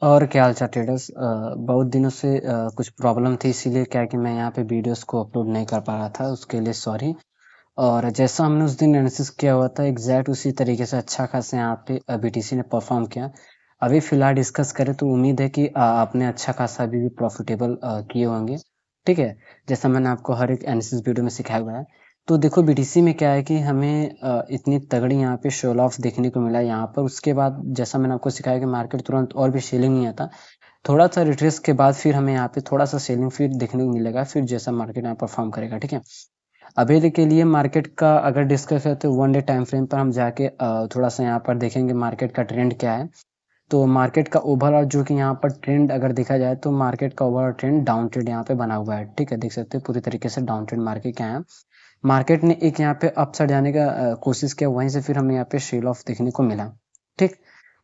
और क्या हाल चाल ट्रेडर्स। बहुत दिनों से कुछ प्रॉब्लम थी, इसीलिए क्या है कि मैं यहाँ पे वीडियोस को अपलोड नहीं कर पा रहा था, उसके लिए सॉरी। और जैसा हमने उस दिन एनालिसिस किया हुआ था एग्जैक्ट उसी तरीके से अच्छा खासा यहाँ पे बीटीसी ने परफॉर्म किया। अभी फिलहाल डिस्कस करें तो उम्मीद है कि आपने अच्छा खासा अभी भी प्रॉफिटेबल किए होंगे। ठीक है, जैसा मैंने आपको हर एक एनालिसिस वीडियो में सिखाया हुआ है। तो देखो बीटीसी में क्या है कि हमें इतनी तगड़ी यहाँ पे शोल ऑफ देखने को मिला यहाँ पर। उसके बाद जैसा मैंने आपको सिखाया कि मार्केट तुरंत और भी सेलिंग नहीं आता, थोड़ा सा रिट्रेस के बाद फिर हमें यहाँ पे थोड़ा सा सेलिंग फिर देखने को मिलेगा, फिर जैसा मार्केट यहाँ परफॉर्म करेगा। ठीक है, अभी के लिए मार्केट का अगर डिस्कस करें तो वन डे टाइम फ्रेम पर हम जाके थोड़ा सा यहाँ पर देखेंगे मार्केट का ट्रेंड क्या है। तो मार्केट का ओवरऑल जो कि यहाँ पर ट्रेंड अगर देखा जाए तो मार्केट का ओवरऑल ट्रेंड डाउन ट्रेंड यहाँ पे बना हुआ है। ठीक है, देख सकते हैं पूरी तरीके से डाउन ट्रेंड मार्केट क्या है। मार्केट ने एक यहाँ पे अपसाइड जाने का कोशिश किया, वहीं से फिर हमें यहाँ पे सेल ऑफ देखने को मिला। ठीक,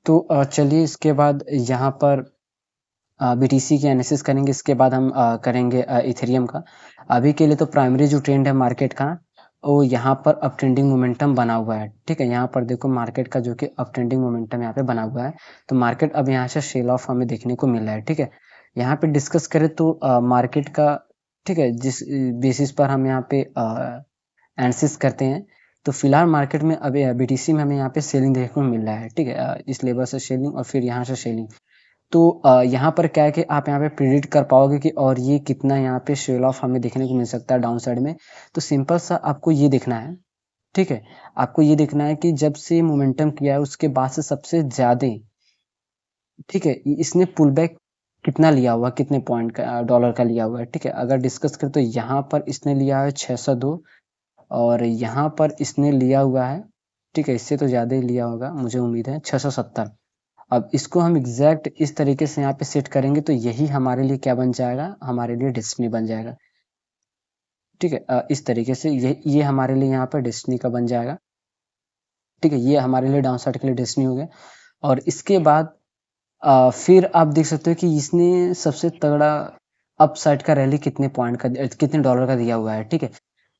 तो चलिए इसके बाद यहाँ पर बीटीसी की एनालिसिस करेंगे, इसके बाद हम करेंगे इथेरियम का। अभी के लिए तो प्राइमरी जो ट्रेंड है मार्केट का वो यहाँ पर अप ट्रेंडिंग मोमेंटम बना हुआ है। ठीक है, यहाँ पर देखो मार्केट का जो कि अप ट्रेंडिंग मोमेंटम यहाँ पे बना हुआ है। तो मार्केट अब यहाँ से सेल ऑफ हमें देखने को मिल रहा है। ठीक है, यहाँ पे डिस्कस करें तो मार्केट का, ठीक है, जिस बेसिस पर हम यहाँ पे एनालिसिस करते हैं, तो फिलहाल मार्केट में अभी बीटीसी में हमें यहाँ पे सेलिंग देखने को मिल रहा है। ठीक है, इस लेवल से सेलिंग और फिर यहाँ से सेलिंग। तो यहाँ पर क्या है कि आप यहाँ पे प्रिडिक्ट कर पाओगे कि और ये कितना यहाँ पे सेल ऑफ हमें देखने को मिल सकता है डाउन साइड में। तो सिंपल सा आपको ये देखना है। ठीक है, आपको ये देखना है कि जब से मोमेंटम किया है उसके बाद से सबसे ज्यादा, ठीक है, इसने पुल बैक कितना लिया हुआ, कितने पॉइंट का डॉलर का लिया हुआ है। ठीक है, अगर डिस्कस करें तो यहाँ पर इसने लिया है 602 और यहाँ पर इसने लिया हुआ है, ठीक है, इससे तो ज्यादा ही लिया होगा मुझे उम्मीद है, 670। अब इसको हम एग्जैक्ट इस तरीके से यहाँ पे सेट करेंगे तो यही हमारे लिए क्या बन जाएगा, हमारे लिए डेस्टिनी बन जाएगा। ठीक है, इस तरीके से ये हमारे लिए यहाँ पर डेस्टिनी का बन जाएगा। ठीक है, ये हमारे लिए डाउन साइड के लिए डेस्टिनी हो गया। और इसके बाद फिर आप देख सकते हो कि इसने सबसे तगड़ा अप साइड का रैली कितने पॉइंट का, कितने डॉलर का दिया हुआ है। ठीक है,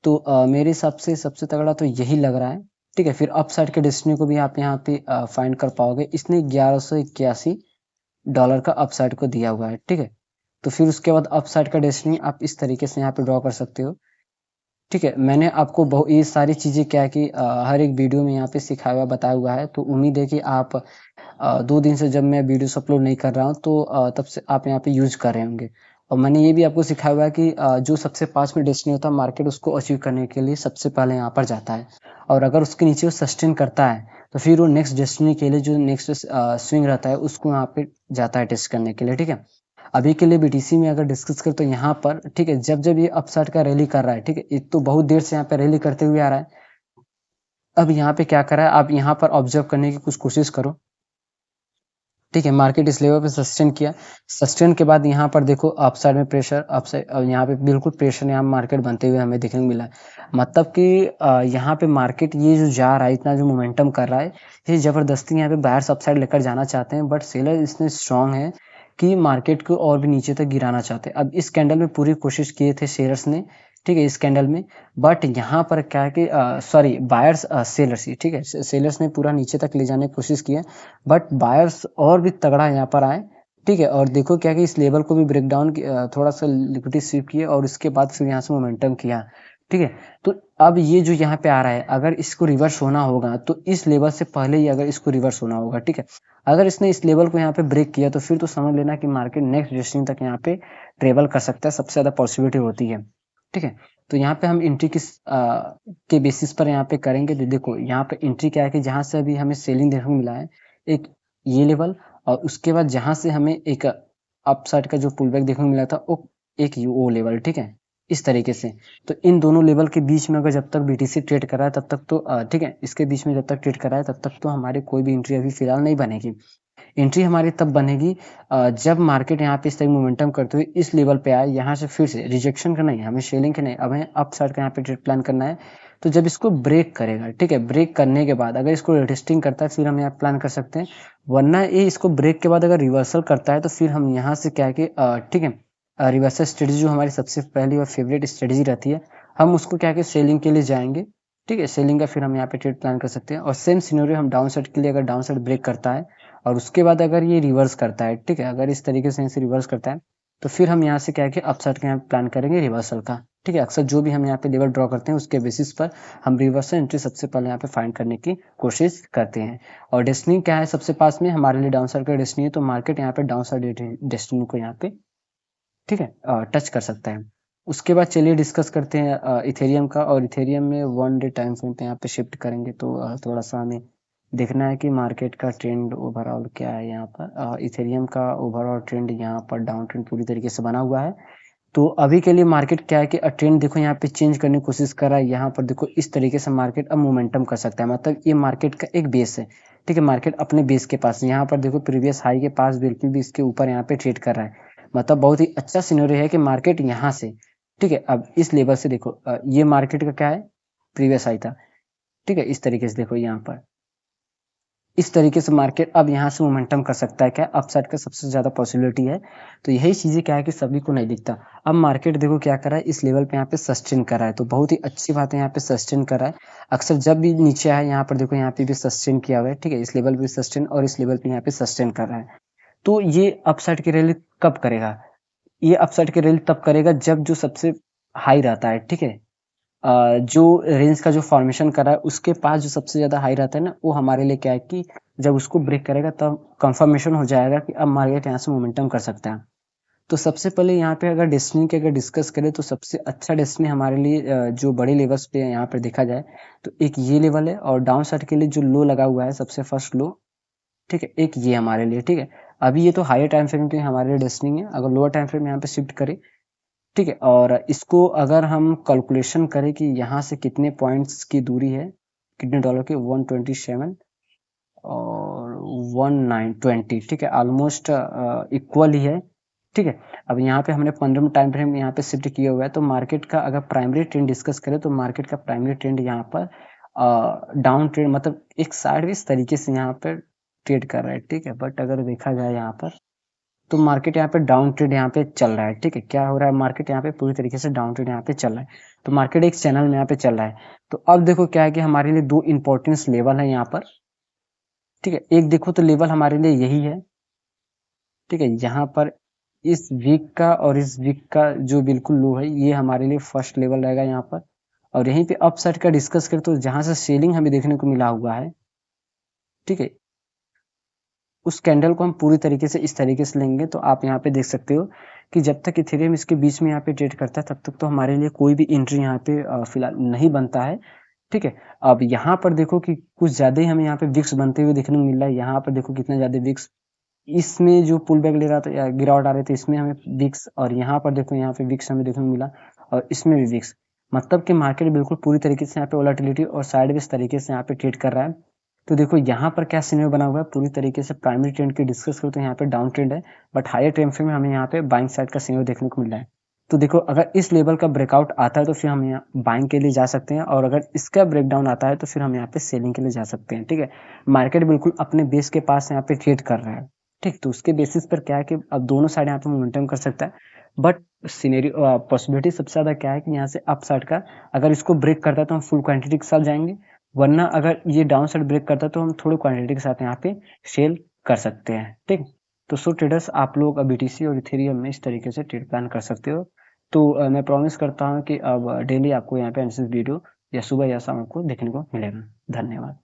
तो मेरे हिसाब से सबसे तगड़ा तो यही लग रहा है। ठीक है, फिर अप साइड के डेस्टिनी को भी आप यहाँ पे फाइंड कर पाओगे। इसने 1181 डॉलर का अपसाइड को दिया हुआ है। ठीक है, तो फिर उसके बाद अपसाइड का डेस्टिनी आप इस तरीके से यहाँ पे ड्रॉ कर सकते हो। ठीक है, मैंने आपको बहुत ये सारी चीजें क्या है कि हर एक वीडियो में यहाँ पे सिखाया हुआ बताया हुआ है। तो उम्मीद है कि आप 2 दिन से जब मैं वीडियोस अपलोड नहीं कर रहा हूँ तो तब से आप यहाँ पे यूज कर रहे होंगे। और मैंने ये भी आपको सिखाया हुआ है कि जो सबसे पास में डेस्टिनी होता है मार्केट उसको अचीव करने के लिए सबसे पहले यहाँ पर जाता है। और अगर उसके नीचे वो सस्टेन करता है तो फिर वो नेक्स्ट डेस्टिनी के लिए जो नेक्स्ट स्विंग रहता है उसको यहाँ पे जाता है टेस्ट करने के लिए। ठीक है, अभी के लिए बीटीसी में अगर डिस्कस करें तो यहाँ पर, ठीक है, जब जब ये अपसाइड का रैली कर रहा है, ठीक है, एक तो बहुत देर से यहाँ पे रैली करते हुए आ रहा है। अब यहाँ पे क्या कर रहा है, आप यहाँ पर ऑब्जर्व करने की कुछ कोशिश करो। ठीक है, मार्केट इस लेवल पे सस्टेन किया, सस्टेन के बाद यहाँ पर देखो अपसाइड में प्रेशर, अपसाइड यहाँ पे बिल्कुल प्रेशर यहाँ मार्केट बनते हुए हमें देखने को मिला है। मतलब कि यहाँ पे मार्केट ये जो जा रहा है, इतना जो मोमेंटम कर रहा है, ये जबरदस्ती यहाँ पे बायर्स अपसाइड लेकर जाना चाहते हैं, बट सेलर इतने स्ट्रांग है कि मार्केट को और भी नीचे तक गिराना चाहते हैं। अब इस कैंडल में पूरी कोशिश किए थे सेलर्स ने, ठीक है, इस कैंडल में, बट यहाँ पर क्या है कि सॉरी बायर्स, सेलर्स ही, ठीक है, सेलर्स ने पूरा नीचे तक ले जाने की कोशिश की है, बट बायर्स और भी तगड़ा यहाँ पर आए। ठीक है, और देखो क्या कि इस लेवल को भी ब्रेक डाउन, थोड़ा सा लिक्विडिटी स्वीप किया और उसके बाद फिर यहाँ से मोमेंटम किया। ठीक है, तो अब ये जो यहाँ पे आ रहा है, अगर इसको रिवर्स होना होगा तो इस लेवल से पहले ही अगर इसको रिवर्स होना होगा। ठीक है, अगर इसने इस लेवल को यहाँ पे ब्रेक किया तो फिर तो समझ लेना कि मार्केट नेक्स्ट डेस्टिनी तक यहाँ पे ट्रेवल कर सकता है, सबसे ज्यादा पॉसिबिलिटी होती है। ठीक है, तो यहाँ पे हम एंट्री किस के बेसिस पर यहाँ पे करेंगे, तो देखो यहाँ पे एंट्री क्या है कि जहां से अभी हमें सेलिंग देखने को मिला है, एक ये लेवल, और उसके बाद जहां से हमें एक अपसाइड का जो पुल बैक देखने को मिला था वो एक वो लेवल। ठीक है, इस तरीके से, तो इन दोनों लेवल के बीच में अगर जब तक बीटीसी ट्रेड कर रहा है तब तक तो ठीक है, इसके बीच में जब तक ट्रेड कर रहा है तब तक तो हमारे कोई भी एंट्री अभी फिलहाल नहीं बनेगी। एंट्री हमारी तब बनेगी जब मार्केट यहाँ पे इस तरह मोमेंटम करते हुए इस लेवल पे आए, यहाँ से फिर से रिजेक्शन का नहीं, हमें सेलिंग का नहीं, अब हमें अप साइड का यहाँ पे ट्रेड प्लान करना है। तो जब इसको ब्रेक करेगा, ठीक है, ब्रेक करने के बाद अगर इसको रिटेस्टिंग करता है फिर हम यहाँ प्लान कर सकते हैं, वरना ये इसको ब्रेक के बाद अगर रिवर्सल करता है तो फिर हम यहाँ से क्या है कि ठीक है, रिवर्सल स्ट्रेटेजी जो हमारी सबसे पहली और फेवरेट स्ट्रेटेजी रहती है, हम उसको क्या है कि सेलिंग के लिए जाएंगे। ठीक है, सेलिंग का फिर हम यहाँ पे ट्रेड प्लान कर सकते हैं। और सेम सिनेरियो हम डाउन साइड के लिए, अगर डाउन साइड ब्रेक करता है और उसके बाद अगर ये रिवर्स करता है, ठीक है, अगर इस तरीके से इसे रिवर्स करता है तो फिर हम यहाँ से क्या है कि अपसाइड का यहाँ प्लान करेंगे रिवर्सल का, ठीक है। अक्सर जो भी हम यहाँ पे लेवल ड्रॉ करते हैं उसके बेसिस पर हम रिवर्सल एंट्री सबसे पहले यहाँ पे फाइंड करने की कोशिश करते हैं। और डेस्टिनी क्या है सबसे पास में, हमारे लिए डाउन साइड का डेस्टिनी है, तो मार्केट यहाँ पे डाउन साइड डेस्टिनी को यहाँ पे, ठीक है, टच कर सकता है। उसके बाद चलिए डिस्कस करते हैं इथेरियम का, और इथेरियम में 1 डे टाइम फ्रेम पे यहाँ पे शिफ्ट करेंगे तो थोड़ा सा हमें देखना है कि मार्केट का ट्रेंड ओवरऑल क्या है। यहाँ पर इथेरियम का ओवरऑल ट्रेंड यहाँ पर डाउन ट्रेंड पूरी तरीके से बना हुआ है। तो अभी के लिए मार्केट क्या है कि ट्रेंड देखो यहाँ पे चेंज करने की कोशिश कर रहा है। यहाँ पर देखो इस तरीके से मार्केट अब मोमेंटम कर सकता है, मतलब ये मार्केट का एक बेस है, ठीक है। मार्केट अपने बेस के पास, यहाँ पर देखो प्रीवियस हाई के पास बिल्कुल भी इसके ऊपर यहाँ पे ट्रेड कर रहा है, मतलब बहुत ही अच्छा सिनेरियो है कि मार्केट यहाँ से, ठीक है, अब इस लेवल से देखो ये मार्केट का क्या है, प्रीवियस हाई था, ठीक है। इस तरीके से देखो यहाँ पर इस तरीके से मार्केट अब यहाँ से मोमेंटम कर सकता है, क्या अपसाइड का सबसे ज्यादा पॉसिबिलिटी है। तो यही चीजें क्या है कि सभी को नहीं दिखता। अब मार्केट देखो क्या कर रहा है, इस लेवल पे यहाँ पे सस्टेन कर रहा है, तो बहुत ही अच्छी बात है, यहाँ पे सस्टेन कर रहा है। अक्सर जब भी नीचे आए यहाँ पर देखो यहाँ पे भी सस्टेन किया हुआ है, ठीक है, इस लेवल पे सस्टेन और इस लेवल पे यहाँ पे सस्टेन कर रहा है। तो ये अपसाइड की रैली कब करेगा, ये अपसाइड की रैली तब करेगा जब जो सबसे हाई रहता है, ठीक है, जो रेंज का जो फॉर्मेशन कर रहा है उसके पास जो सबसे ज्यादा हाई रहता है ना, वो हमारे लिए क्या है कि जब उसको ब्रेक करेगा तब कंफर्मेशन हो जाएगा कि अब मार्केट यहाँ से मोमेंटम कर सकता है। तो सबसे पहले यहाँ पे अगर डेस्टिनी की अगर डिस्कस करें तो सबसे अच्छा डेस्टिनी हमारे लिए जो बड़े लेवल्स पे यहाँ पर देखा जाए तो एक ये लेवल है, और डाउन साइड के लिए जो लो लगा हुआ है सबसे फर्स्ट लो, ठीक है, एक ये हमारे लिए, ठीक है। अभी ये तो हायर टाइम फ्रेम के हमारे लिए डेस्टिनी है, अगर लोअर टाइम फ्रेम यहाँ पे शिफ्ट करें, ठीक है, और इसको अगर हम कैलकुलेशन करें कि यहाँ से कितने पॉइंट्स की दूरी है, कितने डॉलर की, 127 और 1920, ठीक है, ऑलमोस्ट इक्वल ही है, ठीक है। अब यहाँ पे हमने 15 टाइम फ्रेम यहाँ पे शिफ्ट किया हुआ है, तो मार्केट का अगर प्राइमरी ट्रेंड डिस्कस करें तो मार्केट का प्राइमरी ट्रेंड यहाँ पर डाउन ट्रेंड, मतलब एक साइडवेज तरीके से यहाँ पर ट्रेड कर रहा है, ठीक है। बट अगर देखा जाए यहाँ पर तो मार्केट यहाँ पे डाउन ट्रेंड यहाँ पे चल रहा है, ठीक है। क्या हो रहा है, मार्केट यहाँ पे पूरी तरीके से डाउन ट्रेंड यहाँ पे चल रहा है, तो मार्केट एक चैनल में यहाँ पे चल रहा है। तो अब देखो क्या है कि हमारे लिए दो इंपॉर्टेंस लेवल है यहाँ पर, ठीक है। एक देखो तो लेवल हमारे लिए यही है, ठीक है, यहाँ पर इस वीक का और इस वीक का जो बिल्कुल लो है ये हमारे लिए फर्स्ट लेवल रहेगा यहाँ पर। और यहीं पे अपसाइड का डिस्कस करें तो जहां से सेलिंग हमें देखने को मिला हुआ है, ठीक है, उस कैंडल को हम पूरी तरीके से इस तरीके से लेंगे तो आप यहाँ पे देख सकते हो कि जब तक इथेरियम इसके बीच में यहाँ पे ट्रेड करता है तब तक तो हमारे लिए कोई भी एंट्री यहाँ पे फिलहाल नहीं बनता है, ठीक है। अब यहाँ पर देखो कि कुछ ज्यादा ही हमें यहाँ पे विक्स बनते हुए देखने को मिल रहा है। यहाँ पर देखो कितना ज्यादा विक्स, इसमें जो पुल बैक ले रहा था या गिरावट आ रहे थे इसमें हमें विक्स, और यहाँ पर देखो यहाँ पे विक्स हमें देखने को मिला और इसमें भी विक्स, मतलब कि मार्केट बिल्कुल पूरी तरीके से यहाँ पे वोलेटिलिटी और साइडवेज तरीके से यहाँ पे ट्रेड कर रहा है। तो देखो यहाँ पर क्या सिनेरियो बना हुआ है, पूरी तरीके से प्राइमरी ट्रेंड की डिस्कस करो तो यहाँ पे डाउन ट्रेंड है, बट हायर टाइम फ्रेम में हमें यहाँ पे बाइंग साइड का सिनेरियो देखने को मिल रहा है। तो देखो अगर इस लेवल का ब्रेकआउट आता है तो फिर हम यहाँ बाइंग के लिए जा सकते हैं, और अगर इसका ब्रेकडाउन आता है तो फिर हम यहाँ पे सेलिंग के लिए जा सकते हैं, ठीक है। मार्केट बिल्कुल अपने बेस के पास यहाँ पे ट्रेड कर रहा है, ठीक। तो उसके बेसिस पर क्या है कि अब दोनों साइड यहाँ पे मोमेंटम कर सकता है, बट सिनेरियो पॉसिबिलिटी सबसे ज्यादा क्या है कि यहाँ से अप साइड का अगर इसको ब्रेक करता है तो हम फुल क्वांटिटी के साथ जाएंगे, वरना अगर ये डाउन साइड ब्रेक करता है तो हम थोड़ी क्वांटिटी के साथ यहाँ पे सेल कर सकते हैं, ठीक। तो सो ट्रेडर्स आप लोग बीटीसी और इथेरियम में इस तरीके से ट्रेड प्लान कर सकते हो। तो मैं प्रॉमिस करता हूँ कि अब डेली आपको यहाँ पे एनालिसिस वीडियो या सुबह या शाम को देखने को मिलेगा। धन्यवाद।